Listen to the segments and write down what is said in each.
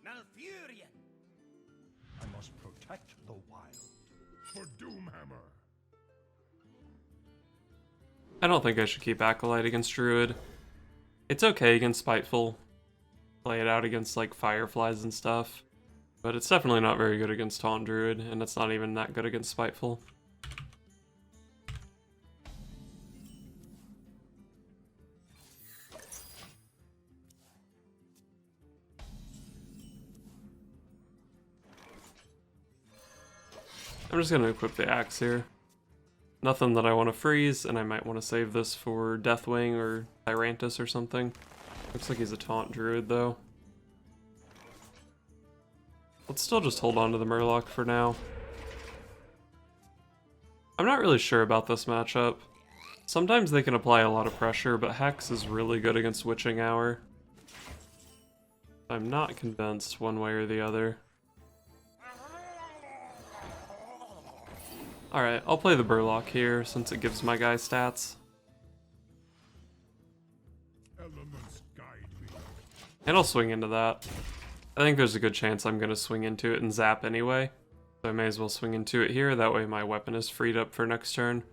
Malfurion. I must protect the wild. For Doomhammer. I don't think I should keep Acolyte against Druid. It's okay against Spiteful. Play it out against like Fireflies and stuff. But it's definitely not very good against Taunt Druid, and it's not even that good against Spiteful. I'm just gonna equip the axe here. Nothing that I want to freeze, and I might want to save this for Deathwing or Tyrantus or something. Looks like he's a Taunt Druid though. Let's still just hold on to the Murloc for now. I'm not really sure about this matchup. Sometimes they can apply a lot of pressure, but Hex is really good against Witching Hour. I'm not convinced one way or the other. Alright, I'll play the Burlock here since it gives my guy stats. Elements guide me. And I'll swing into that. I think there's a good chance I'm going to swing into it and zap anyway. So I may as well swing into it here, that way my weapon is freed up for next turn.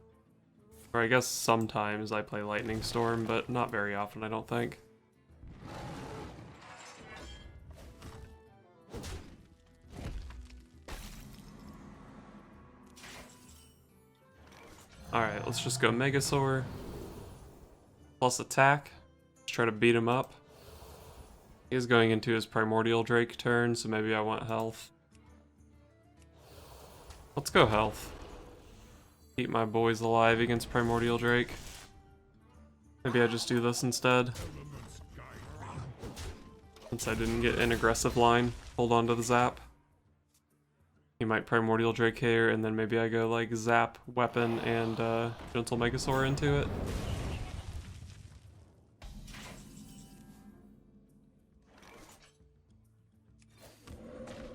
Or I guess sometimes I play Lightning Storm, but not very often I don't think. Alright, let's just go Megasaur. Plus attack. Let's try to beat him up. He is going into his Primordial Drake turn, so maybe I want health. Let's go health. Keep my boys alive against Primordial Drake. Maybe I just do this instead. Since I didn't get an aggressive line, hold on to the zap. He might Primordial Drake here, and then maybe I go like zap, weapon, and Gentle Megasaur into it.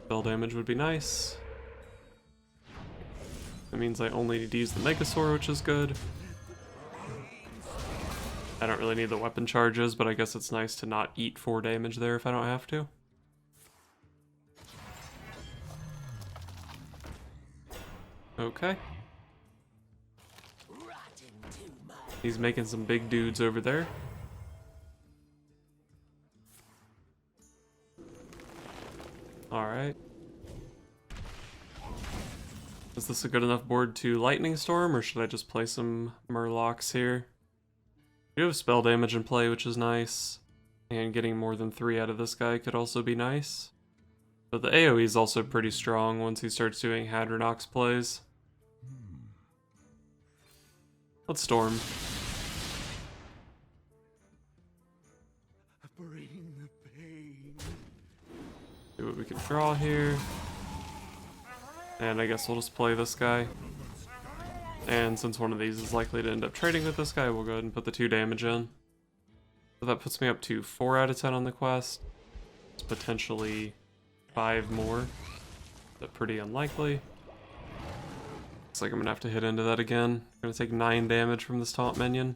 Spell damage would be nice. That means I only need to use the Megasaur, which is good. I don't really need the weapon charges, but I guess it's nice to not eat 4 damage there if I don't have to. Okay. He's making some big dudes over there. Alright. Is this a good enough board to Lightning Storm, or should I just play some Murlocs here? We have spell damage in play, which is nice. And getting more than 3 out of this guy could also be nice. But the AoE is also pretty strong once he starts doing Hadronox plays. Let's Storm. Bring the pain. See what we can draw here. And I guess we'll just play this guy. And since one of these is likely to end up trading with this guy, we'll go ahead and put the 2 damage in. So that puts me up to 4 out of 10 on the quest. It's potentially 5 more, but pretty unlikely. Looks like I'm gonna have to hit into that again. I'm gonna take 9 damage from this taunt minion.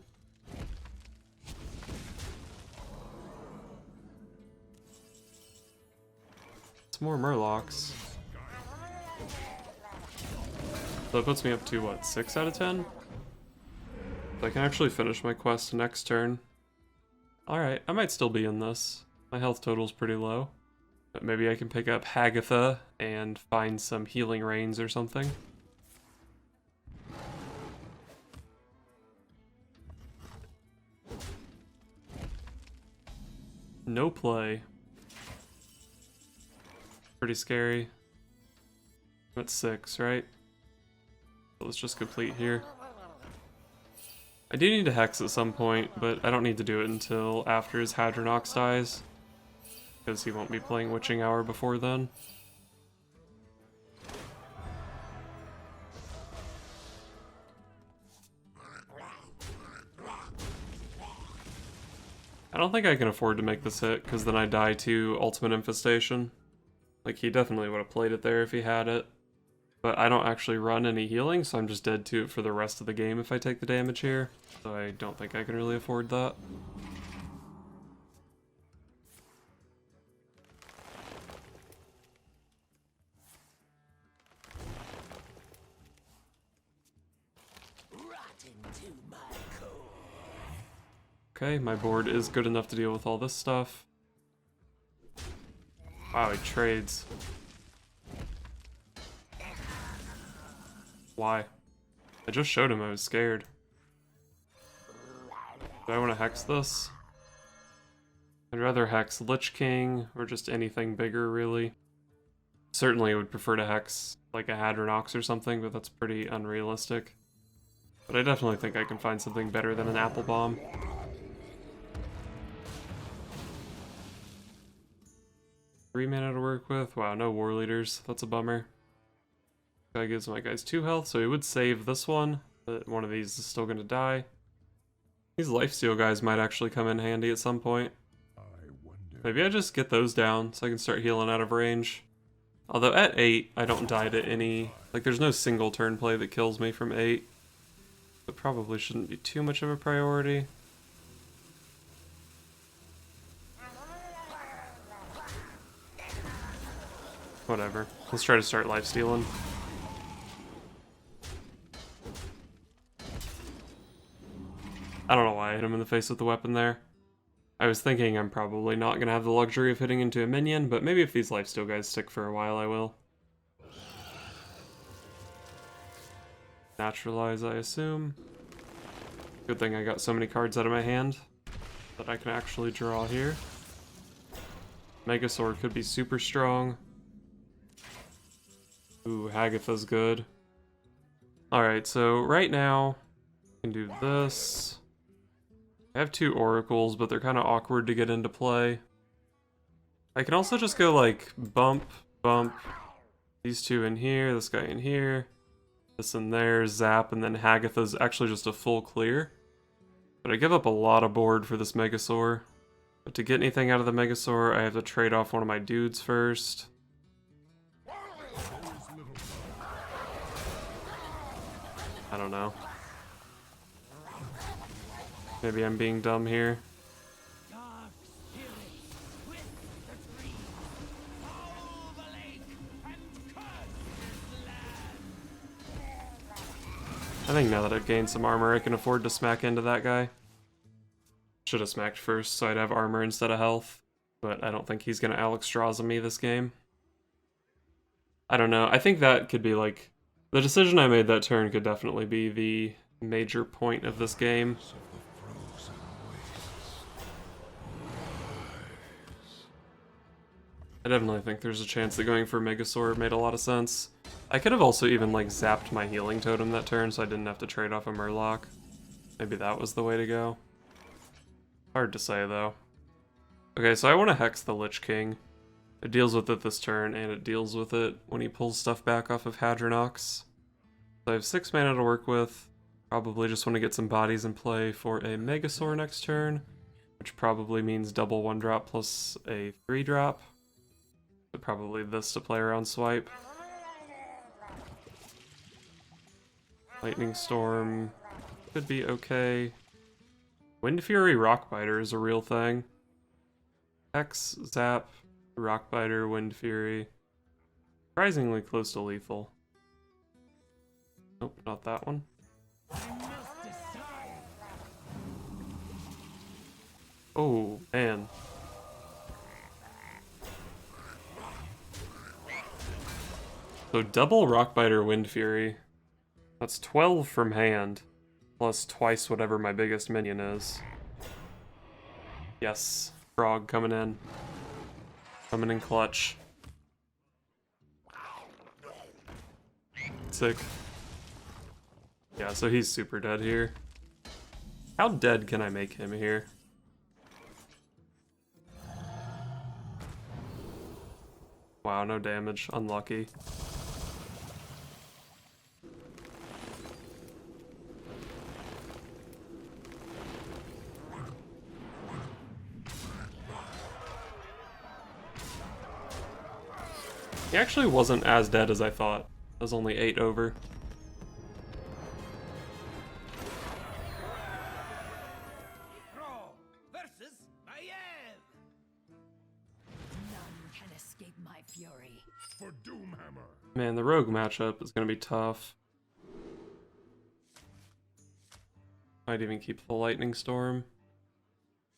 It's more Murlocs. So it puts me up to, what, 6 out of 10? So I can actually finish my quest next turn. Alright, I might still be in this. My health total's pretty low. But maybe I can pick up Hagatha and find some healing rains or something. No play. Pretty scary. I'm at 6, right? So let's just complete here. I do need to Hex at some point, but I don't need to do it until after his Hadronox dies. Because he won't be playing Witching Hour before then. I don't think I can afford to make this hit, because then I die to Ultimate Infestation. Like, he definitely would have played it there if he had it. But I don't actually run any healing, so I'm just dead to it for the rest of the game if I take the damage here. So I don't think I can really afford that. Okay, my board is good enough to deal with all this stuff. Wow, he trades. Why? I just showed him I was scared. Do I want to hex this? I'd rather hex Lich King, or just anything bigger, really. Certainly would prefer to hex, like a Hadronox or something, but that's pretty unrealistic. But I definitely think I can find something better than an Apple Bomb. Three mana to work with. Wow, no War Leaders. That's a bummer. That gives my guys 2 health, so he would save this one, but one of these is still gonna die. These lifesteal guys might actually come in handy at some point. Maybe I just get those down so I can start healing out of range. Although at 8, I don't die to any... Like, there's no single turn play that kills me from 8. It probably shouldn't be too much of a priority. Whatever. Let's try to start lifestealing. I don't know why I hit him in the face with the weapon there. I was thinking I'm probably not going to have the luxury of hitting into a minion, but maybe if these lifesteal guys stick for a while, I will. Naturalize, I assume. Good thing I got so many cards out of my hand that I can actually draw here. Megasaur could be super strong. Ooh, Hagatha's good. Alright, so right now, I can do this. I have 2 oracles, but they're kind of awkward to get into play. I can also just go like bump, bump, these 2 in here, this guy in here, this in there, zap, and then Hagatha's actually just a full clear. But I give up a lot of board for this Megasaur. But to get anything out of the Megasaur, I have to trade off one of my dudes first. I don't know. Maybe I'm being dumb here. I think now that I've gained some armor, I can afford to smack into that guy. Should have smacked first so I'd have armor instead of health, but I don't think he's gonna Alexstrasza me this game. I don't know, I think that could be like... The decision I made that turn could definitely be the major point of this game. I definitely think there's a chance that going for Megasaur made a lot of sense. I could have also even like zapped my healing totem that turn so I didn't have to trade off a Murloc. Maybe that was the way to go. Hard to say though. Okay, so I want to hex the Lich King. It deals with it this turn, and it deals with it when he pulls stuff back off of Hadronox. So I have 6 mana to work with. Probably just want to get some bodies in play for a Megasaur next turn, which probably means double 1-drop plus a 3-drop. So probably this to play around swipe. Lightning Storm could be okay. Wind Fury Rockbiter is a real thing. Hex, Zap, Rockbiter, Wind Fury. Surprisingly close to lethal. Nope, not that one. Oh, man. So double Rockbiter, Wind Fury. That's 12 from hand, plus twice whatever my biggest minion is. Yes, Frog coming in. Coming in clutch. Sick. Yeah, so he's super dead here. How dead can I make him here? Wow, no damage. Unlucky. He actually wasn't as dead as I thought. It was only 8 over. Versus Maiev. None can escape my fury. For Doomhammer. Man, the rogue matchup is going to be tough. Might even keep the Lightning Storm.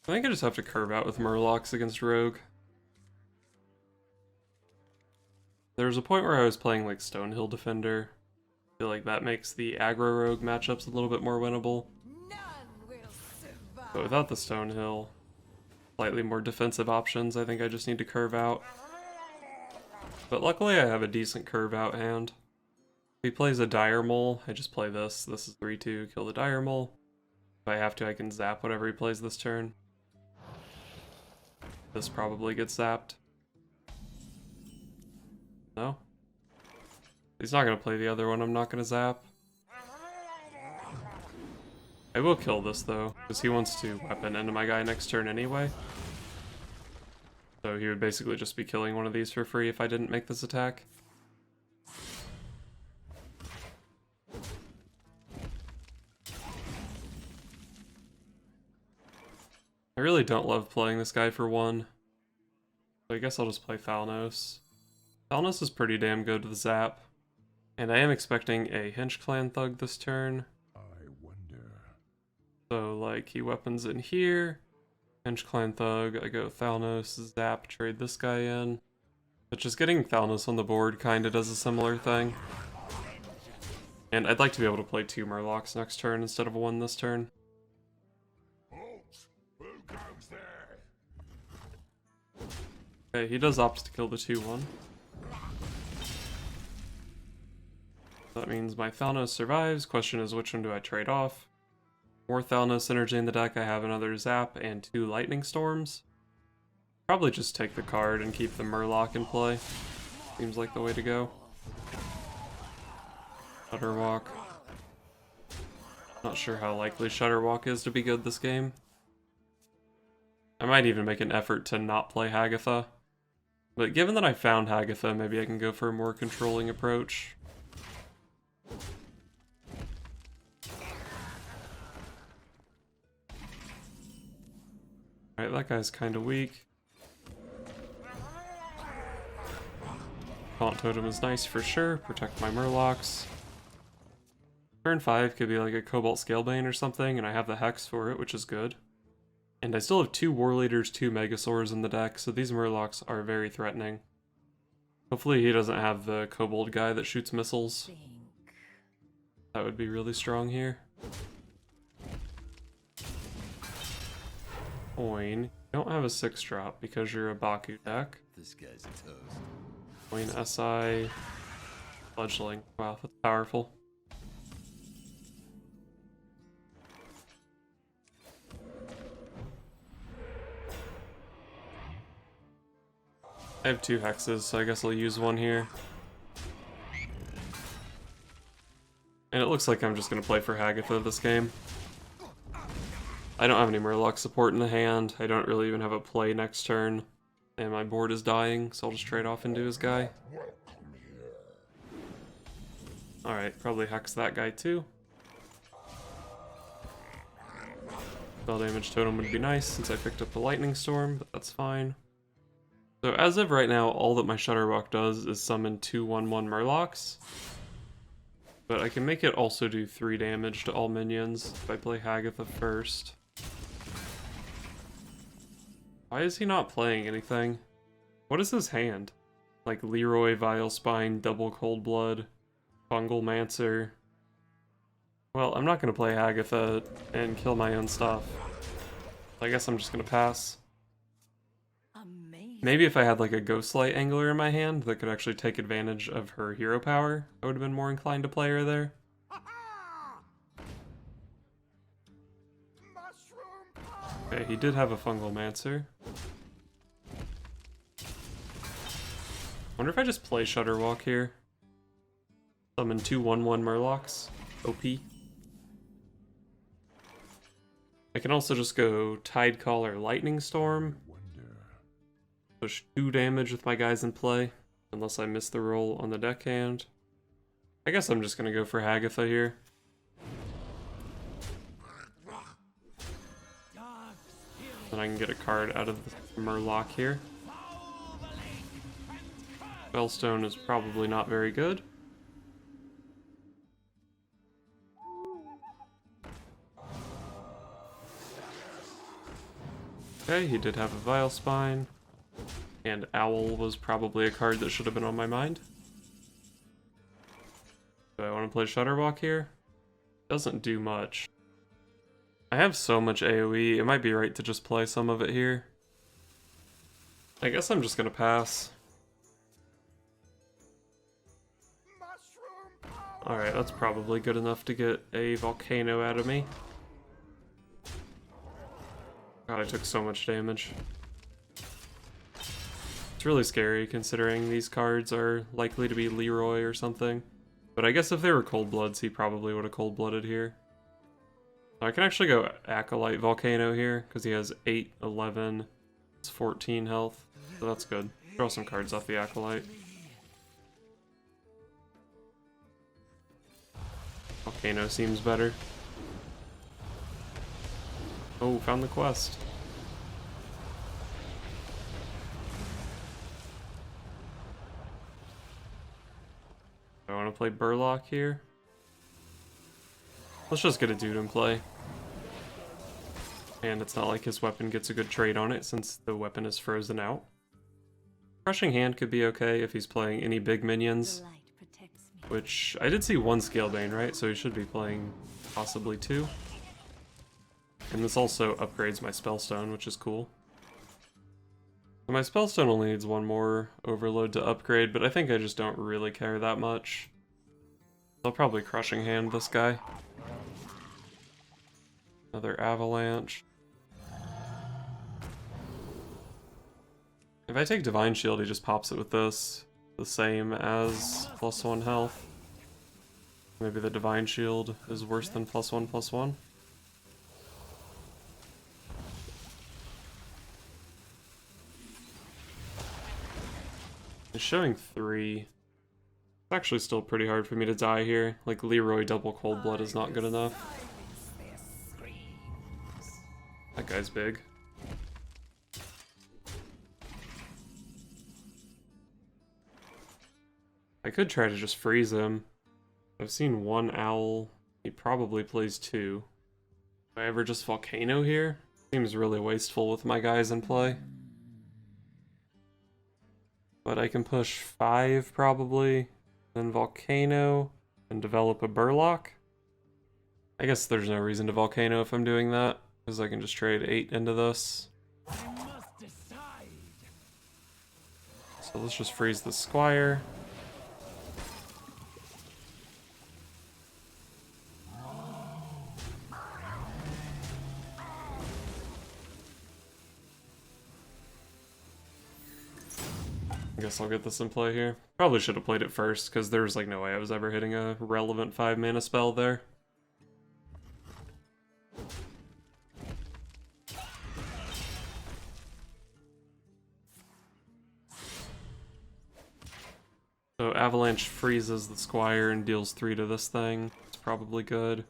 I think I just have to curve out with Murlocs against Rogue. There was a point where I was playing like Stonehill Defender. I feel like that makes the aggro Rogue matchups a little bit more winnable. But without the Stonehill, slightly more defensive options, I think I just need to curve out. But luckily I have a decent curve out hand. If he plays a Dire Mole, I just play this. This is 3-2, kill the Dire Mole. If I have to, I can zap whatever he plays this turn. This probably gets zapped. No? He's not going to play the other one, I'm not going to zap. I will kill this though, because he wants to weapon into my guy next turn anyway. So he would basically just be killing one of these for free if I didn't make this attack. I really don't love playing this guy for 1. So I guess I'll just play Thalnos. Thalnos is pretty damn good with Zap. And I am expecting a Hinch Clan Thug this turn. I wonder. So like he weapons in here. Hinch Clan Thug, I go Thalnos, Zap, trade this guy in. But just getting Thalnos on the board kinda does a similar thing. And I'd like to be able to play 2 Murlocs next turn instead of 1 this turn. Okay, he does opt to kill the 2-1. That means my Thalnos survives. Question is, which one do I trade off? More Thalnos energy in the deck, I have another Zap and 2 Lightning Storms. Probably just take the card and keep the Murloc in play. Seems like the way to go. Shudderwock. Not sure how likely Shudderwock is to be good this game. I might even make an effort to not play Hagatha. But given that I found Hagatha, maybe I can go for a more controlling approach. Alright, that guy's kinda weak. Taunt Totem is nice for sure, protect my Murlocs. Turn 5 could be like a Cobalt Scalebane or something, and I have the Hex for it, which is good. And I still have 2 War Leaders, 2 Megasaurs in the deck, so these Murlocs are very threatening. Hopefully he doesn't have the Kobold guy that shoots missiles. That would be really strong here. Coin. You don't have a 6-drop because you're a Baku deck. This guy's a toast. Coin SI. Fledgling. Wow, that's powerful. I have 2 hexes, so I guess I'll use one here. And it looks like I'm just going to play for Hagatha this game. I don't have any Murloc support in the hand. I don't really even have a play next turn. And my board is dying, so I'll just trade off into his guy. Alright, probably hex that guy too. Spell damage totem would be nice since I picked up the Lightning Storm, but that's fine. So as of right now, all that my Shudderwock does is summon 2 1/1 Murlocs. But I can make it also do 3 damage to all minions if I play Hagatha first. Why is he not playing anything? What is his hand? Like Leroy, Vile Spine, Double Cold Blood, Fungal Mancer. Well, I'm not going to play Hagatha and kill my own stuff. I guess I'm just going to pass. Maybe if I had like a Ghostlight Angler in my hand that could actually take advantage of her hero power, I would have been more inclined to play her there. Okay, he did have a Fungal Mancer. Wonder if I just play Shudderwock here. Summon 2 1/1 Murlocs. OP. I can also just go Tidecaller Lightning Storm. Push 2 damage with my guys in play, unless I miss the roll on the deckhand. I guess I'm just gonna go for Hagatha here. Then I can get a card out of the Murloc here. Spellstone is probably not very good. Okay, he did have a Vile Spine. And Owl was probably a card that should have been on my mind. Do I want to play Shudderwock here? Doesn't do much. I have so much AoE, it might be right to just play some of it here. I guess I'm just gonna pass. Alright, that's probably good enough to get a Volcano out of me. God, I took so much damage. It's really scary considering these cards are likely to be Leroy or something. But I guess if they were Cold Bloods, he probably would have Cold Blooded here. I can actually go Acolyte Volcano here, because he has 8, 11, it's 14 health. So that's good. Draw some cards off the Acolyte. Volcano seems better. Oh, found the quest. I want to play Burlock here. Let's just get a dude in play. And it's not like his weapon gets a good trade on it since the weapon is frozen out. Crushing Hand could be okay if he's playing any big minions. Which, I did see 1 Scalebane, right? So he should be playing possibly 2. And this also upgrades my Spellstone, which is cool. My Spellstone only needs 1 more Overload to upgrade, but I think I just don't really care that much. I'll probably Crushing Hand this guy. Another Avalanche. If I take Divine Shield, he just pops it with this. The same as +1 health. Maybe the Divine Shield is worse than +1/+1. It's showing 3. It's actually still pretty hard for me to die here. Like, Leroy double Cold Blood is not good enough. That guy's big. I could try to just freeze him. I've seen 1 Owl. He probably plays 2. Do I ever just Volcano here? Seems really wasteful with my guys in play. But I can push 5 probably, then Volcano, and develop a Burlock. I guess there's no reason to Volcano if I'm doing that, because I can just trade 8 into this. So let's just freeze the Squire. I guess I'll get this in play here. Probably should have played it first, because there was like no way I was ever hitting a relevant 5 mana spell there. So Avalanche freezes the Squire and deals 3 to this thing. It's probably good. I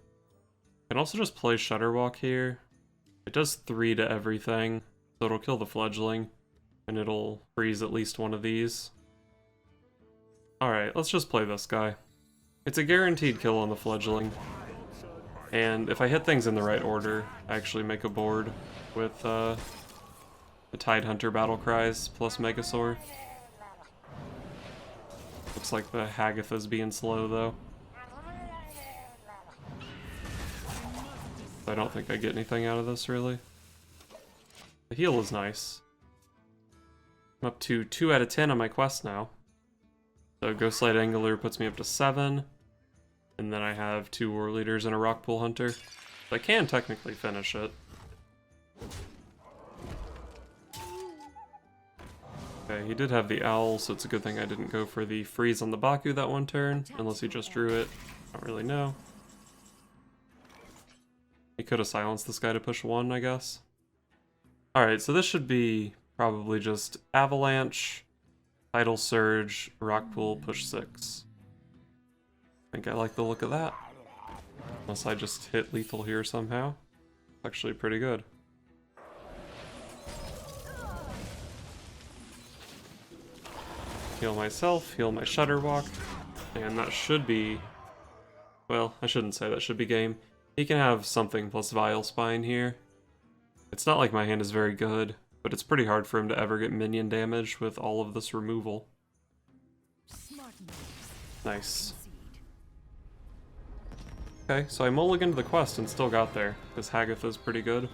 can also just play Shudderwock here. It does 3 to everything, so it'll kill the Fledgling. And it'll freeze at least one of these. Alright, let's just play this guy. It's a guaranteed kill on the Fledgling. And if I hit things in the right order, I actually make a board with the Tidehunter Battle Cries plus Megasaur. Looks like the Hagatha's being slow though. I don't think I get anything out of this really. The heal is nice. I'm up to 2 out of 10 on my quest now. So Ghostlight Angler puts me up to 7. And then I have 2 War Leaders and a Rockpool Hunter. So I can technically finish it. Okay, he did have the Owl, so it's a good thing I didn't go for the freeze on the Baku that one turn. Unless he just drew it. I don't really know. He could have silenced this guy to push 1, I guess. Alright, so this should be probably just Avalanche, Tidal Surge, Rockpool, push 6. I think I like the look of that. Unless I just hit lethal here somehow. Actually pretty good. Heal myself, heal my Shudderwock, and that should be... Well, I shouldn't say that should be game. He can have something plus Vile Spine here. It's not like my hand is very good, but it's pretty hard for him to ever get minion damage with all of this removal. Nice. Okay, so I mulliganed the quest and still got there, because Hagatha's pretty good.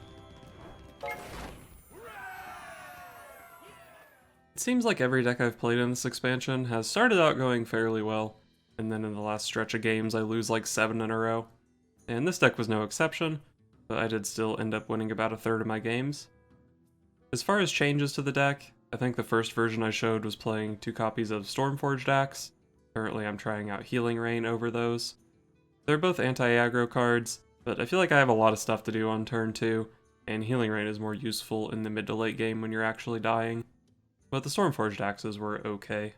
It seems like every deck I've played in this expansion has started out going fairly well, and then in the last stretch of games I lose like 7 in a row. And this deck was no exception, but I did still end up winning about a third of my games. As far as changes to the deck, I think the first version I showed was playing 2 copies of Stormforged Axe. Currently I'm trying out Healing Rain over those. They're both anti-aggro cards, but I feel like I have a lot of stuff to do on turn 2, and Healing Rain is more useful in the mid to late game when you're actually dying. But the Stormforged Axes were okay.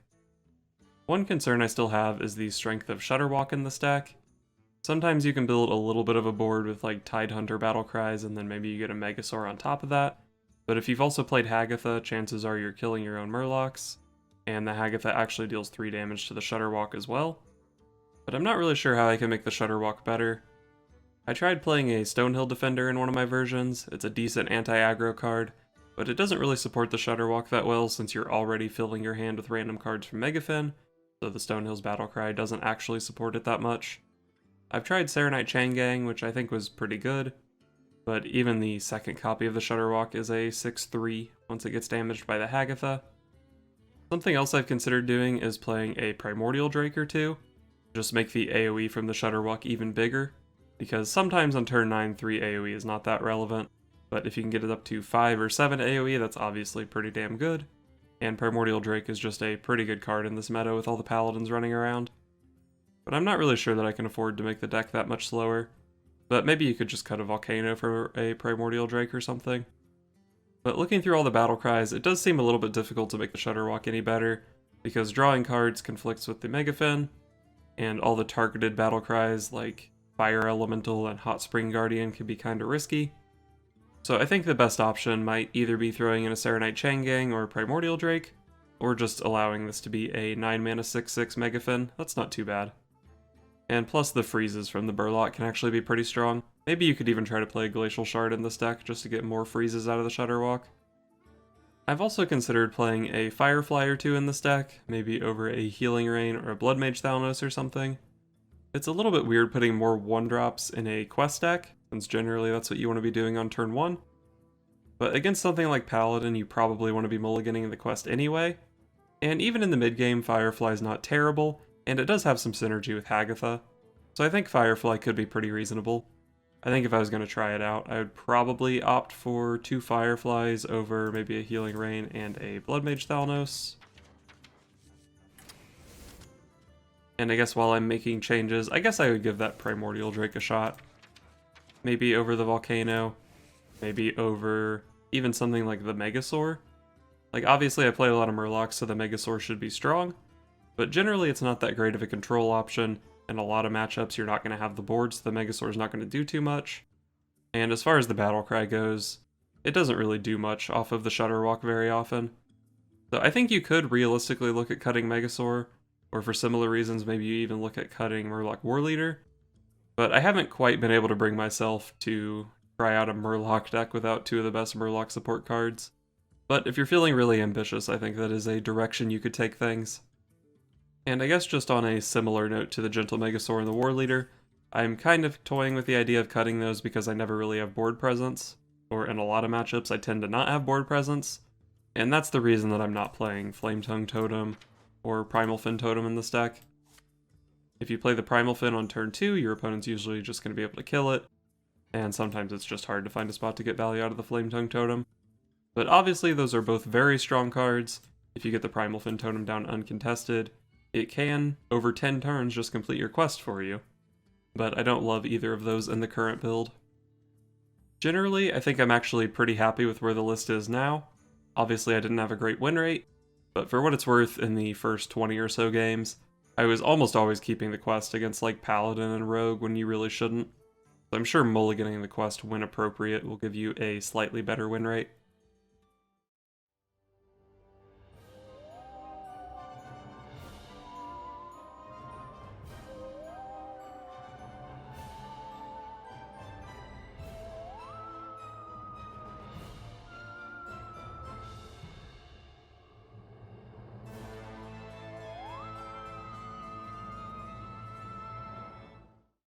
One concern I still have is the strength of Shudderwock in this deck. Sometimes you can build a little bit of a board with like Tidehunter Battlecries and then maybe you get a Megasaur on top of that, but if you've also played Hagatha, chances are you're killing your own Murlocs, and the Hagatha actually deals 3 damage to the Shudderwock as well. But I'm not really sure how I can make the Shudderwock better. I tried playing a Stonehill Defender in one of my versions. It's a decent anti-aggro card, but it doesn't really support the Shudderwock that well since you're already filling your hand with random cards from Megafin, so the Stonehill's Battlecry doesn't actually support it that much. I've tried Serenite Changang, which I think was pretty good, but even the second copy of the Shudderwock is a 6/3 once it gets damaged by the Hagatha. Something else I've considered doing is playing a Primordial Drake or 2, just make the AoE from the Shudderwock even bigger, because sometimes on turn 9 3 AoE is not that relevant, but if you can get it up to 5 or 7 AoE, that's obviously pretty damn good, and Primordial Drake is just a pretty good card in this meta with all the paladins running around. But I'm not really sure that I can afford to make the deck that much slower, but maybe you could just cut a Volcano for a Primordial Drake or something. But looking through all the battle cries, it does seem a little bit difficult to make the Shudderwock any better, because drawing cards conflicts with the Megafin, and all the targeted battle cries like Fire Elemental and Hot Spring Guardian can be kinda risky. So I think the best option might either be throwing in a Serenite Changang or a Primordial Drake, or just allowing this to be a 9 mana 6/6 Megafin. That's not too bad. And plus the freezes from the Burlock can actually be pretty strong. Maybe you could even try to play a Glacial Shard in this deck just to get more freezes out of the Shudderwock. I've also considered playing a Firefly or 2 in this deck, maybe over a Healing Rain or a Blood Mage Thalnos or something. It's a little bit weird putting more 1-drops in a quest deck, since generally that's what you want to be doing on turn 1. But against something like Paladin, you probably want to be mulliganing the quest anyway. And even in the mid-game, Firefly's not terrible, and it does have some synergy with Hagatha, so I think Firefly could be pretty reasonable. I think if I was going to try it out, I would probably opt for 2 Fireflies over maybe a Healing Rain and a Blood Mage Thalnos. And I guess while I'm making changes, I guess I would give that Primordial Drake a shot. Maybe over the Volcano, maybe over even something like the Megasaur. Like obviously I play a lot of Murlocs, so the Megasaur should be strong, but generally it's not that great of a control option. In a lot of matchups, you're not going to have the board, so the Megasaur is not going to do too much. And as far as the Battlecry goes, it doesn't really do much off of the Shudderwock very often. So I think you could realistically look at cutting Megasaur, or for similar reasons, maybe you even look at cutting Murloc Warleader. But I haven't quite been able to bring myself to try out a Murloc deck without 2 of the best Murloc support cards. But if you're feeling really ambitious, I think that is a direction you could take things. And I guess just on a similar note to the Gentle Megasaur and the Warleader, I'm kind of toying with the idea of cutting those because I never really have board presence, or in a lot of matchups I tend to not have board presence, and that's the reason that I'm not playing Flametongue Totem or Primal Fin Totem in this deck. If you play the Primal Fin on turn 2, your opponent's usually just going to be able to kill it, and sometimes it's just hard to find a spot to get value out of the Flametongue Totem. But obviously those are both very strong cards. If you get the Primal Fin Totem down uncontested, it can, over 10 turns, just complete your quest for you. But I don't love either of those in the current build. Generally, I think I'm actually pretty happy with where the list is now. Obviously I didn't have a great win rate, but for what it's worth, in the first 20 or so games, I was almost always keeping the quest against like Paladin and Rogue when you really shouldn't. So I'm sure mulliganing the quest when appropriate will give you a slightly better win rate.